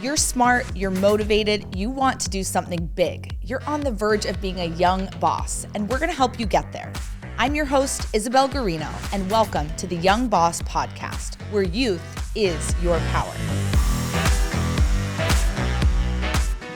You're smart, you're motivated, you want to do something big. You're on the verge of being a young boss, and we're going to help you get there. I'm your host, Isabel Garino, and welcome to the Young Boss Podcast, where youth is your power.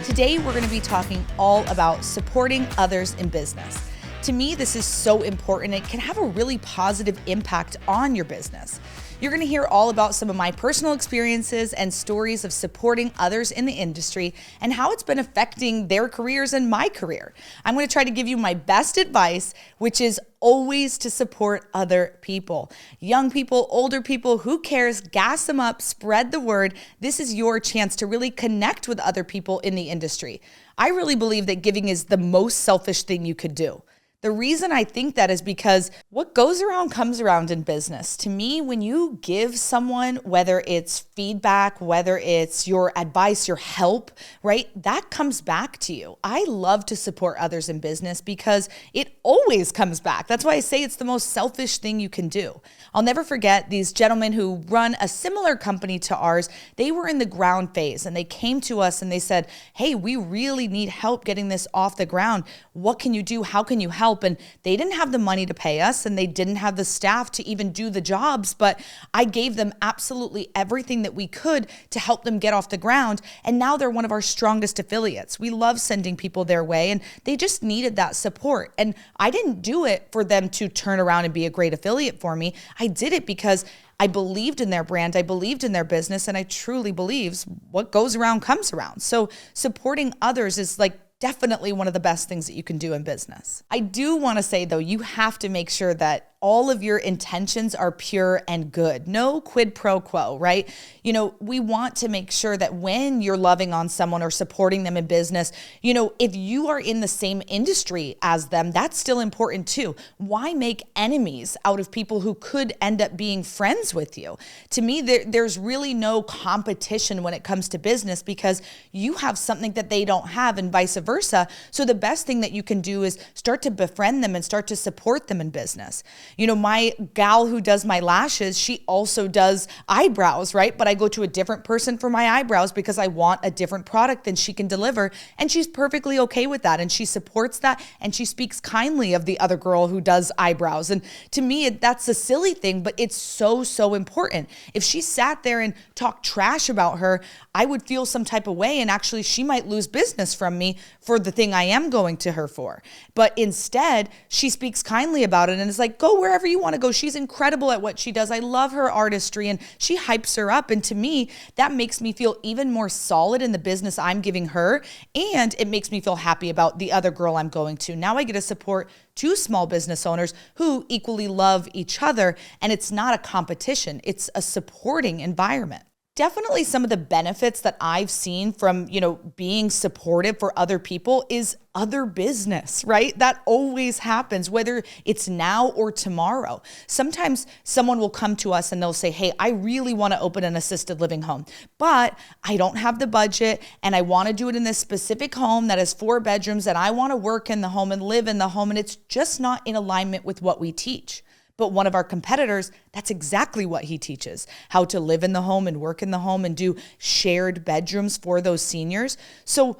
Today, we're going to be talking all about supporting others in business. To me, this is so important. It can have a really positive impact on your business. You're going to hear all about some of my personal experiences and stories of supporting others in the industry and how it's been affecting their careers and my career. I'm going to try to give you my best advice, which is always to support other people. Young people, older people, who cares? Gas them up, spread the word. This is your chance to really connect with other people in the industry. I really believe that giving is the most selfish thing you could do. The reason I think that is because what goes around comes around in business. To me, when you give someone, whether it's feedback, whether it's your advice, your help, right, that comes back to you. I love to support others in business because it always comes back. That's why I say it's the most selfish thing you can do. I'll never forget these gentlemen who run a similar company to ours. They were in the ground phase and they came to us and they said, hey, we really need help getting this off the ground. What can you do? How can you help? And they didn't have the money to pay us and they didn't have the staff to even do the jobs, but I gave them absolutely everything that we could to help them get off the ground. And now they're one of our strongest affiliates. We love sending people their way and they just needed that support. And I didn't do it for them to turn around and be a great affiliate for me. I did it because I believed in their brand, I believed in their business, and I truly believe what goes around comes around. So supporting others is definitely one of the best things that you can do in business. I do want to say though, you have to make sure that all of your intentions are pure and good. No quid pro quo, right? We want to make sure that when you're loving on someone or supporting them in business, if you are in the same industry as them, that's still important too. Why make enemies out of people who could end up being friends with you? To me, there's really no competition when it comes to business because you have something that they don't have and vice versa. So the best thing that you can do is start to befriend them and start to support them in business. My gal who does my lashes, she also does eyebrows, right? But I go to a different person for my eyebrows because I want a different product than she can deliver. And she's perfectly okay with that. And she supports that. And she speaks kindly of the other girl who does eyebrows. And to me, that's a silly thing, but it's so, so important. If she sat there and talked trash about her, I would feel some type of way. And actually, she might lose business from me for the thing I am going to her for. But instead, she speaks kindly about it and is like, go wherever you want to go. She's incredible at what she does. I love her artistry and she hypes her up. And to me, that makes me feel even more solid in the business I'm giving her. And it makes me feel happy about the other girl I'm going to. Now I get to support two small business owners who equally love each other. And it's not a competition. It's a supporting environment. Definitely some of the benefits that I've seen from, being supportive for other people is other business, right? That always happens, whether it's now or tomorrow. Sometimes someone will come to us and they'll say, hey, I really want to open an assisted living home, but I don't have the budget and I want to do it in this specific home that has 4 bedrooms and I want to work in the home and live in the home. And it's just not in alignment with what we teach. But one of our competitors, that's exactly what he teaches, how to live in the home and work in the home and do shared bedrooms for those seniors. So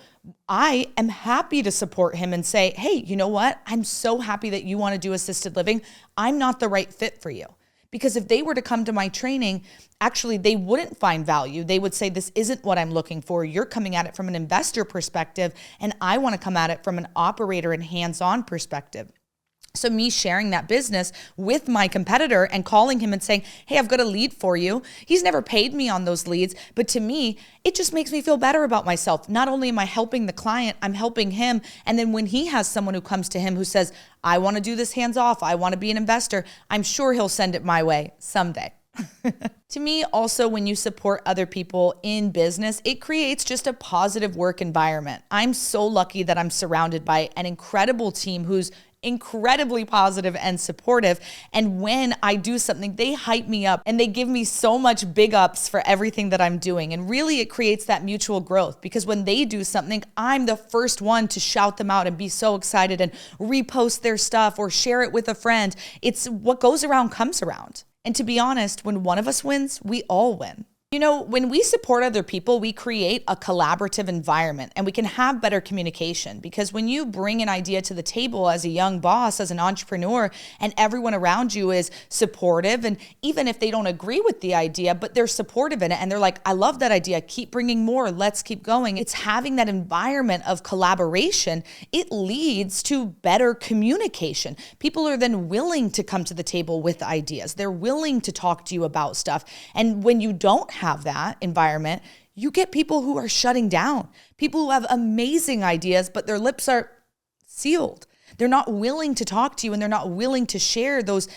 I am happy to support him and say, hey, you know what? I'm so happy that you want to do assisted living. I'm not the right fit for you. Because if they were to come to my training, actually, they wouldn't find value. They would say, this isn't what I'm looking for. You're coming at it from an investor perspective, and I want to come at it from an operator and hands-on perspective. So me sharing that business with my competitor and calling him and saying, hey, I've got a lead for you. He's never paid me on those leads, but to me, it just makes me feel better about myself. Not only am I helping the client, I'm helping him. And then when he has someone who comes to him who says, I want to do this hands off, I want to be an investor, I'm sure he'll send it my way someday. To me, also, when you support other people in business, it creates just a positive work environment. I'm so lucky that I'm surrounded by an incredible team who's incredibly positive and supportive. And when I do something, they hype me up and they give me so much big ups for everything that I'm doing. And really, it creates that mutual growth because when they do something, I'm the first one to shout them out and be so excited and repost their stuff or share it with a friend. It's what goes around comes around. And to be honest, when one of us wins, we all win. When we support other people, we create a collaborative environment and we can have better communication, because when you bring an idea to the table as a young boss, as an entrepreneur, and everyone around you is supportive, and even if they don't agree with the idea, but they're supportive in it and they're like, I love that idea, keep bringing more, let's keep going. It's having that environment of collaboration. It leads to better communication. People are then willing to come to the table with ideas. They're willing to talk to you about stuff. And when you don't have that environment, you get people who are shutting down, people who have amazing ideas, but their lips are sealed. They're not willing to talk to you, and they're not willing to share those,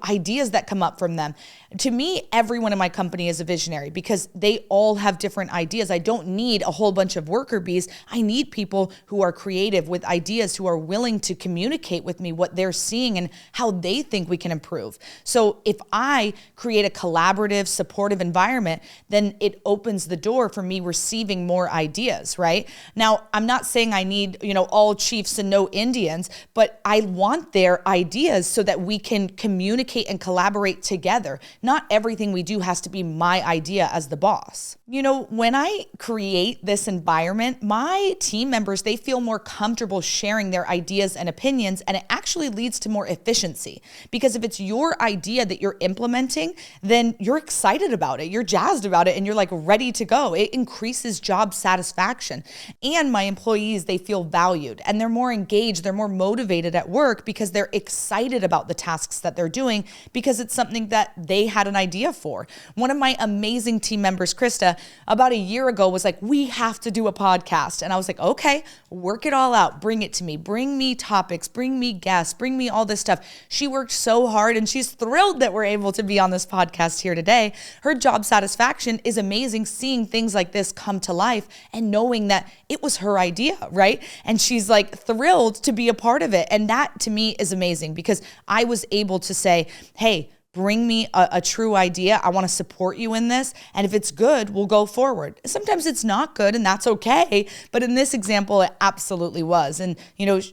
ideas that come up from them. To me, everyone in my company is a visionary because they all have different ideas. I don't need a whole bunch of worker bees. I need people who are creative with ideas, who are willing to communicate with me what they're seeing and how they think we can improve. So if I create a collaborative, supportive environment, then it opens the door for me receiving more ideas, right? Now, I'm not saying I need, all chiefs and no Indians, but I want their ideas so that we can communicate and collaborate together. Not everything we do has to be my idea as the boss. When I create this environment, my team members, they feel more comfortable sharing their ideas and opinions, and it actually leads to more efficiency. Because if it's your idea that you're implementing, then you're excited about it, you're jazzed about it, and you're like ready to go. It increases job satisfaction. And my employees, they feel valued and they're more engaged, they're more motivated at work because they're excited about the tasks that they're doing because it's something that they had an idea for. One of my amazing team members, Krista, about a year ago was like, we have to do a podcast. And I was like, okay, work it all out. Bring it to me. Bring me topics, bring me guests, bring me all this stuff. She worked so hard and she's thrilled that we're able to be on this podcast here today. Her job satisfaction is amazing, seeing things like this come to life and knowing that it was her idea, right? And she's like thrilled to be a part of it. And that to me is amazing because I was able to say, hey, bring me a true idea. I want to support you in this. And if it's good, we'll go forward. Sometimes it's not good and that's okay. But in this example, it absolutely was. And,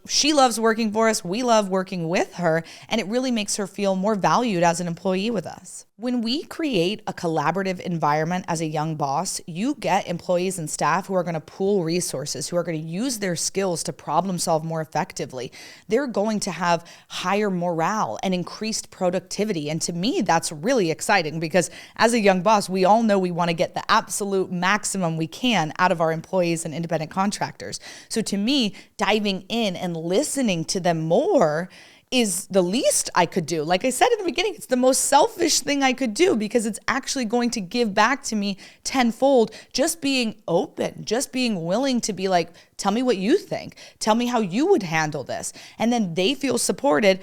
she loves working for us. We love working with her. And it really makes her feel more valued as an employee with us. When we create a collaborative environment as a young boss, you get employees and staff who are going to pool resources, who are going to use their skills to problem solve more effectively. They're going to have higher morale and increased productivity. And to me, that's really exciting because as a young boss, we all know we want to get the absolute maximum we can out of our employees and independent contractors. So to me, diving in and listening to them more is the least I could do. Like I said in the beginning, it's the most selfish thing I could do because it's actually going to give back to me tenfold. Just being open, just being willing to be like, tell me what you think. Tell me how you would handle this. And then they feel supported.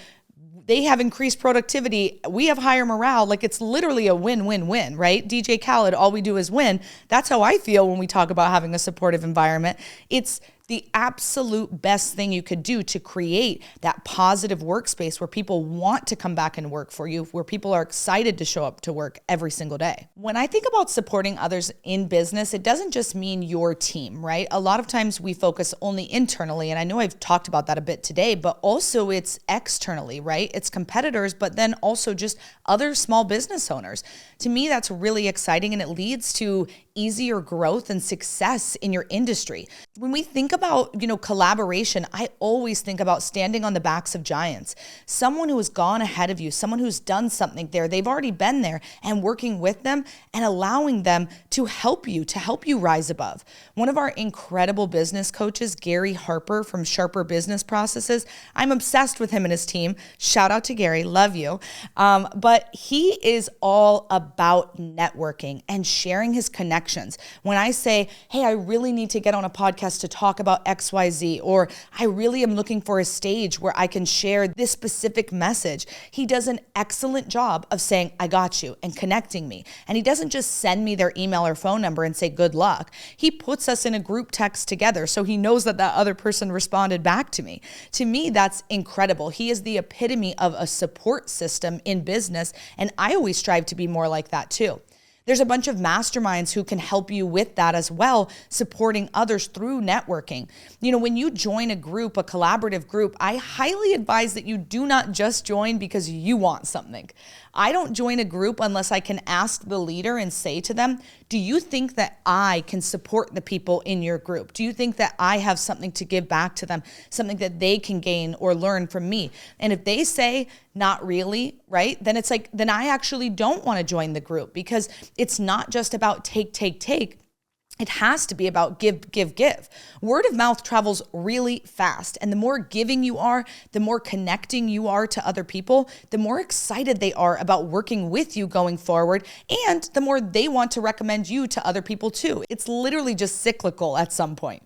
They have increased productivity. We have higher morale. Like it's literally a win-win-win, right? DJ Khaled, all we do is win. That's how I feel when we talk about having a supportive environment. It's the absolute best thing you could do to create that positive workspace where people want to come back and work for you, where people are excited to show up to work every single day. When I think about supporting others in business, it doesn't just mean your team, right? A lot of times we focus only internally, and I know I've talked about that a bit today, but also it's externally, right? It's competitors, but then also just other small business owners. To me, that's really exciting, and it leads to easier growth and success in your industry. When we think about, collaboration, I always think about standing on the backs of giants. Someone who has gone ahead of you, someone who's done something there, they've already been there, and working with them and allowing them to help you rise above. One of our incredible business coaches, Gary Harper from Sharper Business Processes, I'm obsessed with him and his team. Shout out to Gary, love you. But he is all about networking and sharing his connections. When I say, hey, I really need to get on a podcast to talk about XYZ, or I really am looking for a stage where I can share this specific message, he does an excellent job of saying, I got you, and connecting me. And he doesn't just send me their email or phone number and say, good luck. He puts us in a group text together so he knows that other person responded back to me. To me, that's incredible. He is the epitome of a support system in business, and I always strive to be more like that too. There's a bunch of masterminds who can help you with that as well, supporting others through networking. When you join a group, a collaborative group, I highly advise that you do not just join because you want something. I don't join a group unless I can ask the leader and say to them, Do you think that I can support the people in your group? Do you think that I have something to give back to them, something that they can gain or learn from me? And if they say, not really, right? Then it's like, then I actually don't want to join the group, because it's not just about take. It has to be about give. Word of mouth travels really fast. And the more giving you are, the more connecting you are to other people, the more excited they are about working with you going forward, and the more they want to recommend you to other people too. It's literally just cyclical at some point.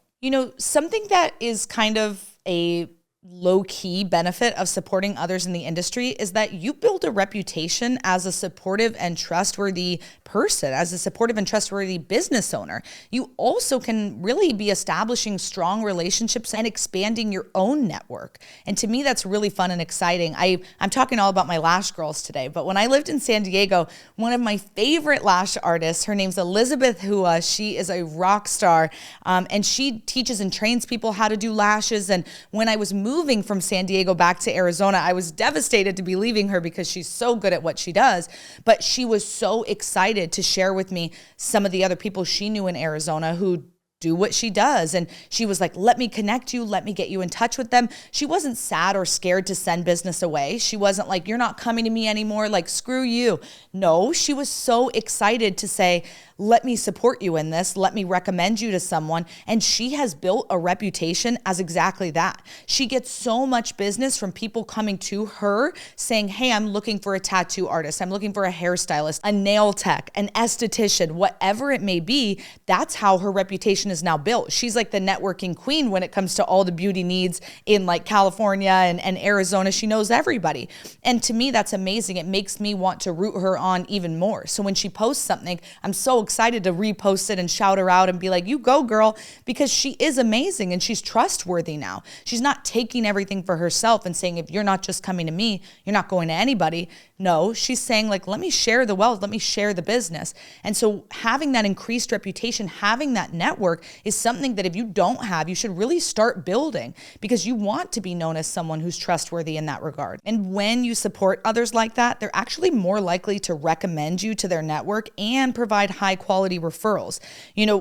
Something that is kind of a low-key benefit of supporting others in the industry is that you build a reputation as a supportive and trustworthy person, as a supportive and trustworthy business owner. You also can really be establishing strong relationships and expanding your own network. And to me, that's really fun and exciting. I'm talking all about my lash girls today, but when I lived in San Diego, one of my favorite lash artists, her name's Elizabeth Hua. She is a rock star, and she teaches and trains people how to do lashes. And when I was moving from San Diego back to Arizona, I was devastated to be leaving her because she's so good at what she does. But she was so excited to share with me some of the other people she knew in Arizona who do what she does. And she was like, let me connect you. Let me get you in touch with them. She wasn't sad or scared to send business away. She wasn't like, you're not coming to me anymore. Like, screw you. No, she was so excited to say, let me support you in this. Let me recommend you to someone. And she has built a reputation as exactly that. She gets so much business from people coming to her saying, hey, I'm looking for a tattoo artist. I'm looking for a hairstylist, a nail tech, an esthetician, whatever it may be. That's how her reputation is now built. She's like the networking queen when it comes to all the beauty needs in like California and Arizona. She knows everybody. And to me, that's amazing. It makes me want to root her on even more. So when she posts something, I'm so excited to repost it and shout her out and be like, you go, girl, because she is amazing and she's trustworthy now. She's not taking everything for herself and saying, if you're not just coming to me, you're not going to anybody. No, she's saying like, let me share the wealth, let me share the business. And so having that increased reputation, having that network is something that if you don't have, you should really start building, because you want to be known as someone who's trustworthy in that regard. And when you support others like that, they're actually more likely to recommend you to their network and provide high quality referrals.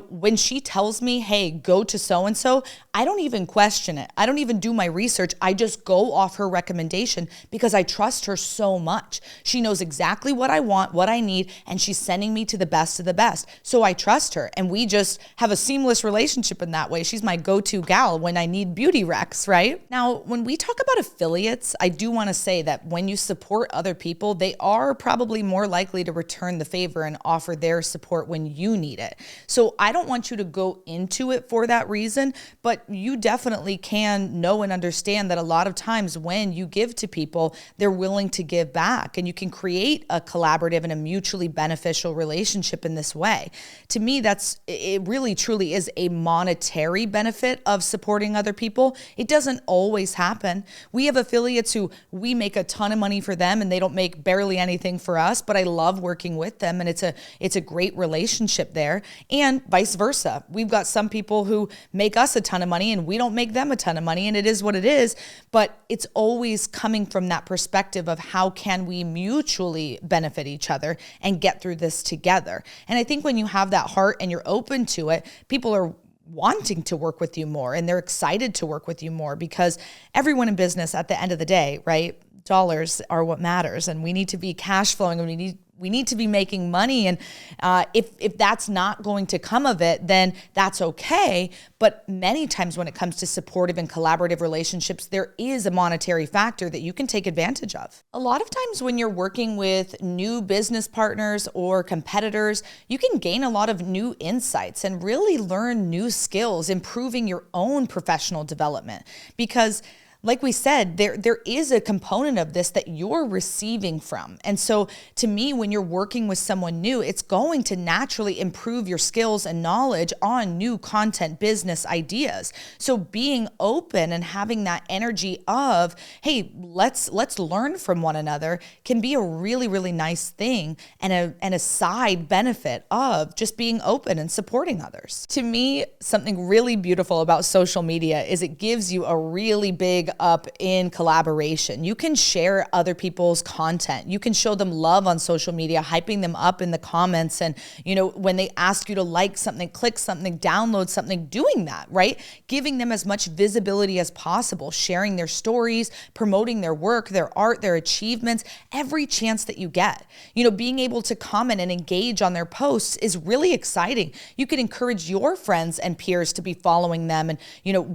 When she tells me, hey, go to so-and-so, I don't even question it. I don't even do my research. I just go off her recommendation because I trust her so much. She knows exactly what I want, what I need, and she's sending me to the best of the best. So I trust her, and we just have a seamless relationship in that way. She's my go-to gal when I need beauty recs, right? Now, when we talk about affiliates, I do want to say that when you support other people, they are probably more likely to return the favor and offer their support when you need it. So I don't want you to go into it for that reason, but you definitely can know and understand that a lot of times when you give to people, they're willing to give back, and you can create a collaborative and a mutually beneficial relationship in this way. To me, it really truly is a monetary benefit of supporting other people. It doesn't always happen. We have affiliates who we make a ton of money for them and they don't make barely anything for us, but I love working with them, and it's a great relationship there. And vice versa. We've got some people who make us a ton of money and we don't make them a ton of money, and it is what it is, but it's always coming from that perspective of how can we mutually benefit each other and get through this together. And I think when you have that heart and you're open to it, people are wanting to work with you more and they're excited to work with you more, because everyone in business at the end of the day, right? Dollars are what matters, and we need to be cash flowing, and we need to be making money. And if that's not going to come of it, then that's okay. But many times when it comes to supportive and collaborative relationships, there is a monetary factor that you can take advantage of. A lot of times when you're working with new business partners or competitors, you can gain a lot of new insights and really learn new skills, improving your own professional development. Because like we said, there is a component of this that you're receiving from. And so to me, when you're working with someone new, it's going to naturally improve your skills and knowledge on new content, business ideas. So being open and having that energy of, hey, let's learn from one another can be a really, really nice thing, and a side benefit of just being open and supporting others. To me, something really beautiful about social media is it gives you a really big big up in collaboration. You can share other people's content. You can show them love on social media, hyping them up in the comments. And, when they ask you to like something, click something, download something, doing that, right? Giving them as much visibility as possible, sharing their stories, promoting their work, their art, their achievements, every chance that you get. Being able to comment and engage on their posts is really exciting. You can encourage your friends and peers to be following them and,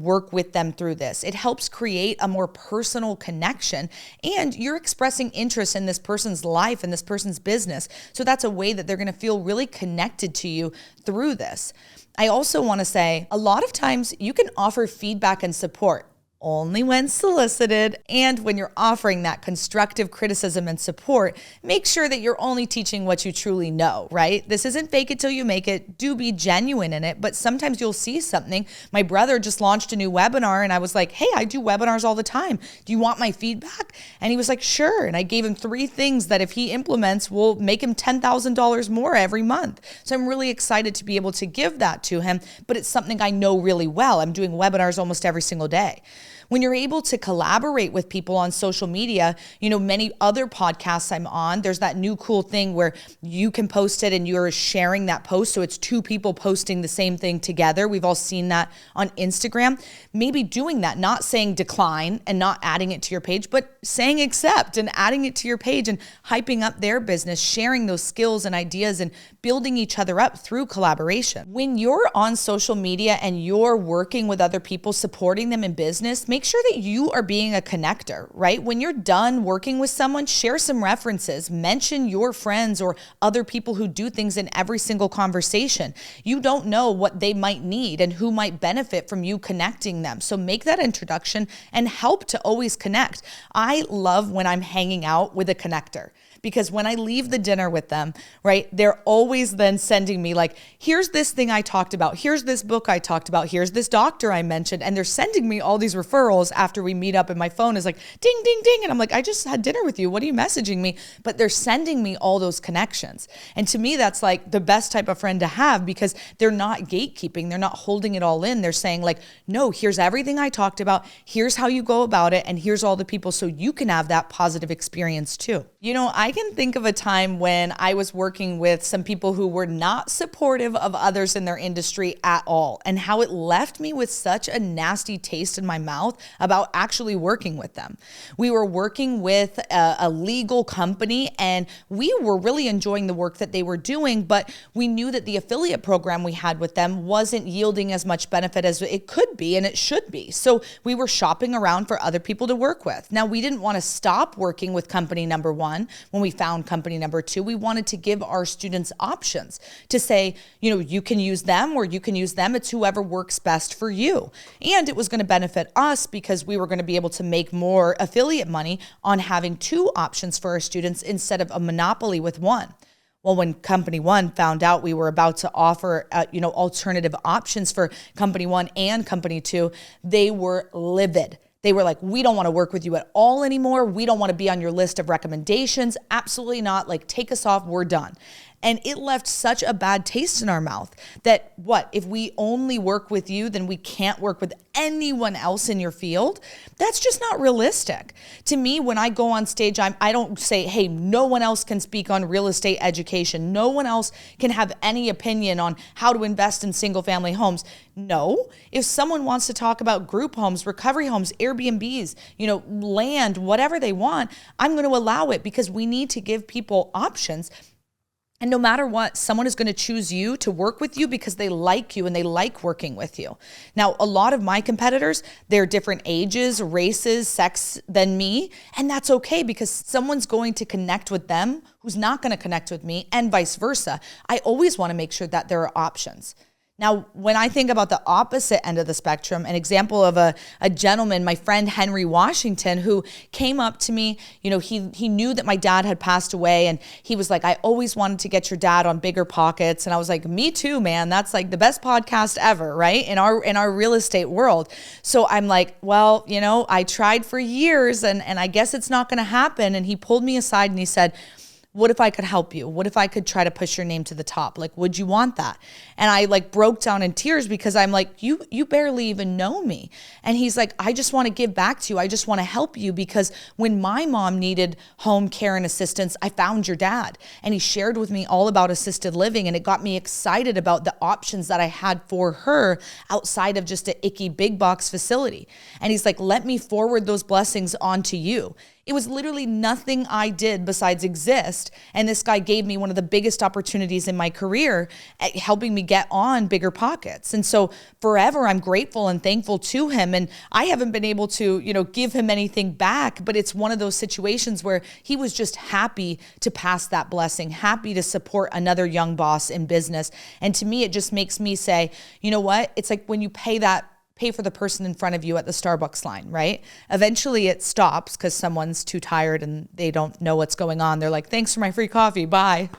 work with them through this. It helps create a more personal connection, and you're expressing interest in this person's life and this person's business. So that's a way that they're going to feel really connected to you through this. I also want to say a lot of times you can offer feedback and support only when solicited. And when you're offering that constructive criticism and support, make sure that you're only teaching what you truly know, right? This isn't fake it till you make it. Do be genuine in it. But sometimes you'll see something. My brother just launched a new webinar and I was like, hey, I do webinars all the time. Do you want my feedback? And he was like, sure. And I gave him 3 things that if he implements will make him $10,000 more every month. So I'm really excited to be able to give that to him, but it's something I know really well. I'm doing webinars almost every single day. When you're able to collaborate with people on social media, many other podcasts I'm on, there's that new cool thing where you can post it and you're sharing that post. So it's 2 people posting the same thing together. We've all seen that on Instagram. Maybe doing that, not saying decline and not adding it to your page, but saying accept and adding it to your page and hyping up their business, sharing those skills and ideas and building each other up through collaboration. When you're on social media and you're working with other people, supporting them in business, make sure that you are being a connector, right? When you're done working with someone, share some references, mention your friends or other people who do things in every single conversation. You don't know what they might need and who might benefit from you connecting them. So make that introduction and help to always connect. I love when I'm hanging out with a connector, because when I leave the dinner with them, right, they're always then sending me like, here's this thing I talked about, here's this book I talked about, here's this doctor I mentioned, and they're sending me all these referrals after we meet up, and my phone is like, ding, ding, ding, and I'm like, I just had dinner with you, what are you messaging me? But they're sending me all those connections. And to me, that's like the best type of friend to have, because they're not gatekeeping, they're not holding it all in, they're saying like, no, here's everything I talked about, here's how you go about it, and here's all the people so you can have that positive experience too. I can think of a time when I was working with some people who were not supportive of others in their industry at all, and how it left me with such a nasty taste in my mouth about actually working with them. We were working with a legal company, and we were really enjoying the work that they were doing, but we knew that the affiliate program we had with them wasn't yielding as much benefit as it could be and it should be. So we were shopping around for other people to work with. Now, we didn't want to stop working with company number 1 when we found company number 2. We wanted to give our students options to say, you can use them or you can use them. It's whoever works best for you. And it was going to benefit us because we were going to be able to make more affiliate money on having 2 options for our students instead of a monopoly with 1. Well, when company 1 found out we were about to offer, alternative options for company 1 and company 2, they were livid. They were like, we don't want to work with you at all anymore. We don't want to be on your list of recommendations. Absolutely not. Like, take us off. We're done. And it left such a bad taste in our mouth that if we only work with you, then we can't work with anyone else in your field? That's just not realistic. To me, when I go on stage, I don't say, hey, no one else can speak on real estate education. No one else can have any opinion on how to invest in single family homes. No, if someone wants to talk about group homes, recovery homes, Airbnbs, land, whatever they want, I'm going to allow it, because we need to give people options. And no matter what, someone is going to choose you to work with you because they like you and they like working with you. Now, a lot of my competitors, they're different ages, races, sex than me. And that's okay, because someone's going to connect with them who's not going to connect with me, and vice versa. I always want to make sure that there are options. Now, when I think about the opposite end of the spectrum, an example of a gentleman, my friend Henry Washington, who came up to me, he knew that my dad had passed away, and he was like, I always wanted to get your dad on Bigger Pockets. And I was like, me too, man. That's like the best podcast ever, right? In our real estate world. So I'm like, well, I tried for years and I guess it's not going to happen. And he pulled me aside and he said, what if I could help you? What if I could try to push your name to the top? Like, would you want that? And I like broke down in tears because I'm like, you barely even know me. And he's like, I just want to give back to you. I just want to help you because when my mom needed home care and assistance, I found your dad. And he shared with me all about assisted living, and it got me excited about the options that I had for her outside of just an icky big box facility. And he's like, let me forward those blessings onto you. It was literally nothing I did besides exist. And this guy gave me one of the biggest opportunities in my career at helping me get on bigger pockets. And so forever, I'm grateful and thankful to him. And I haven't been able to, give him anything back, but it's one of those situations where he was just happy to pass that blessing, happy to support another young boss in business. And to me, it just makes me say, you know what? It's like when you pay for the person in front of you at the Starbucks line, right? Eventually it stops because someone's too tired and they don't know what's going on. They're like, thanks for my free coffee, bye.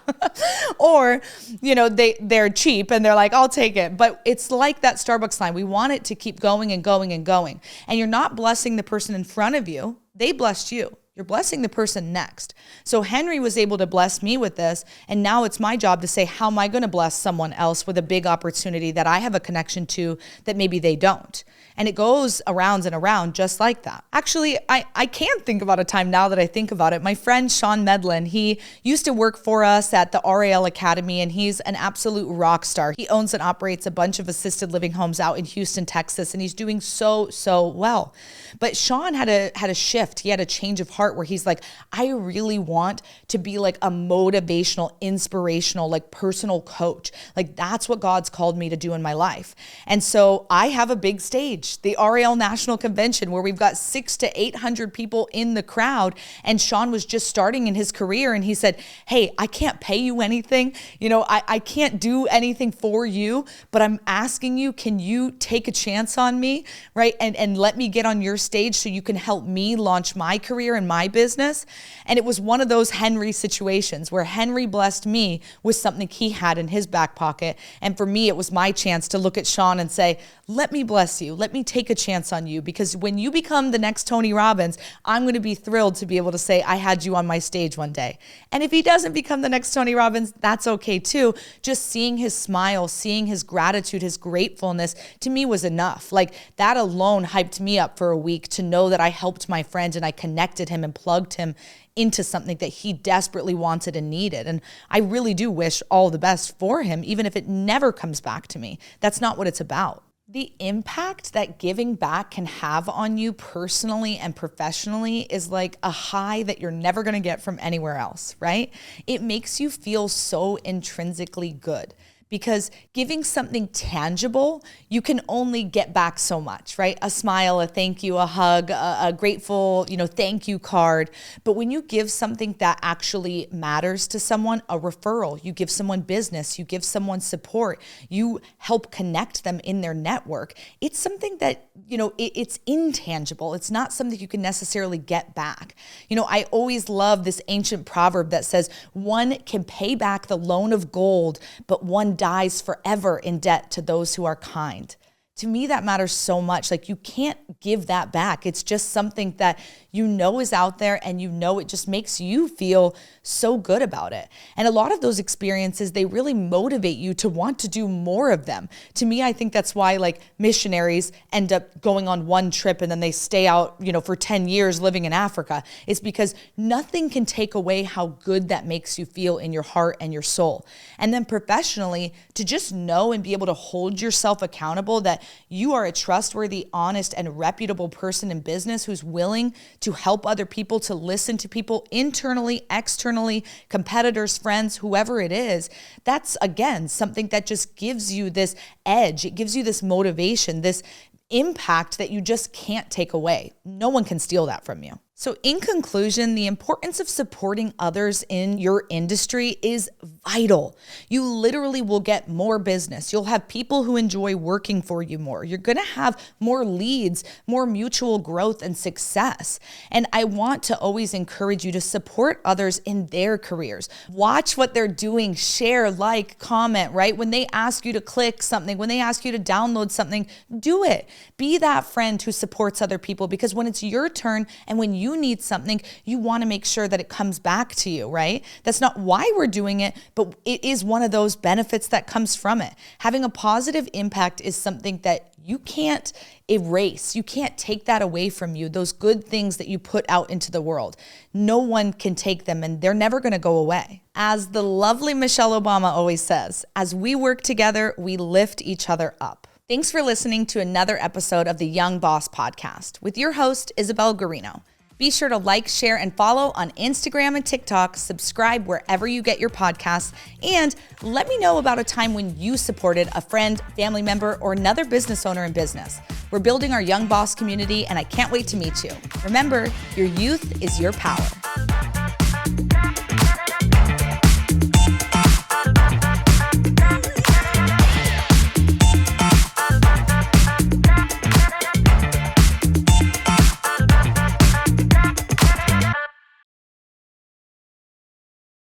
Or, they're cheap and they're like, I'll take it. But it's like that Starbucks line. We want it to keep going and going and going. And you're not blessing the person in front of you. They blessed you. You're blessing the person next. So Henry was able to bless me with this. And now it's my job to say, how am I going to bless someone else with a big opportunity that I have a connection to that maybe they don't? And it goes around and around just like that. Actually, I can't think about a time now that I think about it. My friend Sean Medlin, he used to work for us at the RAL Academy, and he's an absolute rock star. He owns and operates a bunch of assisted living homes out in Houston, Texas, and he's doing so well. But Sean had a shift. He had a change of heart where he's like, I really want to be like a motivational, inspirational, like personal coach. Like that's what God's called me to do in my life. And so I have a big stage, the RAL National Convention, where we've got 600 to 800 people in the crowd. And Sean was just starting in his career. And he said, hey, I can't pay you anything. I can't do anything for you, but I'm asking you, can you take a chance on me, right? And let me get on your stage so you can help me launch my career and my business. And it was one of those Henry situations where Henry blessed me with something he had in his back pocket. And for me, it was my chance to look at Sean and say, let me bless you. Let me take a chance on you. Because when you become the next Tony Robbins, I'm going to be thrilled to be able to say, I had you on my stage one day. And if he doesn't become the next Tony Robbins, that's okay too. Just seeing his smile, seeing his gratitude, his gratefulness to me was enough. Like that alone hyped me up for a week to know that I helped my friend and I connected him and plugged him into something that he desperately wanted and needed. And I really do wish all the best for him, even if it never comes back to me. That's not what it's about. The impact that giving back can have on you personally and professionally is like a high that you're never going to get from anywhere else, right? It makes you feel so intrinsically good. Because giving something tangible, you can only get back so much, right? A smile, a thank you, a hug, a grateful, thank you card. But when you give something that actually matters to someone, a referral, you give someone business, you give someone support, you help connect them in their network. It's something that, it's intangible. It's not something you can necessarily get back. I always love this ancient proverb that says, one can pay back the loan of gold, but one dies forever in debt to those who are kind. To me, that matters so much. Like you can't give that back. It's just something that is out there and it just makes you feel so good about it. And a lot of those experiences, they really motivate you to want to do more of them. To me, I think that's why like missionaries end up going on one trip and then they stay out, for 10 years living in Africa. It's because nothing can take away how good that makes you feel in your heart and your soul. And then professionally, to just know and be able to hold yourself accountable that you are a trustworthy, honest, and reputable person in business who's willing to help other people, to listen to people internally, externally, competitors, friends, whoever it is. That's, again, something that just gives you this edge. It gives you this motivation, this impact that you just can't take away. No one can steal that from you. So in conclusion, the importance of supporting others in your industry is vital. You literally will get more business. You'll have people who enjoy working for you more. You're going to have more leads, more mutual growth and success. And I want to always encourage you to support others in their careers. Watch what they're doing, share, like, comment, right? When they ask you to click something, when they ask you to download something, do it. Be that friend who supports other people, because when it's your turn and when you you need something, you want to make sure that it comes back to you, right? That's not why we're doing it, but it is one of those benefits that comes from it. Having a positive impact is something that you can't erase. You can't take that away from you, those good things that you put out into the world. No one can take them, and they're never going to go away. As the lovely Michelle Obama always says, as we work together, we lift each other up. Thanks for listening to another episode of the Young Boss Podcast with your host, Isabel Guarino. Be sure to like, share, and follow on Instagram and TikTok, subscribe wherever you get your podcasts, and let me know about a time when you supported a friend, family member, or another business owner in business. We're building our Young Boss community, and I can't wait to meet you. Remember, your youth is your power.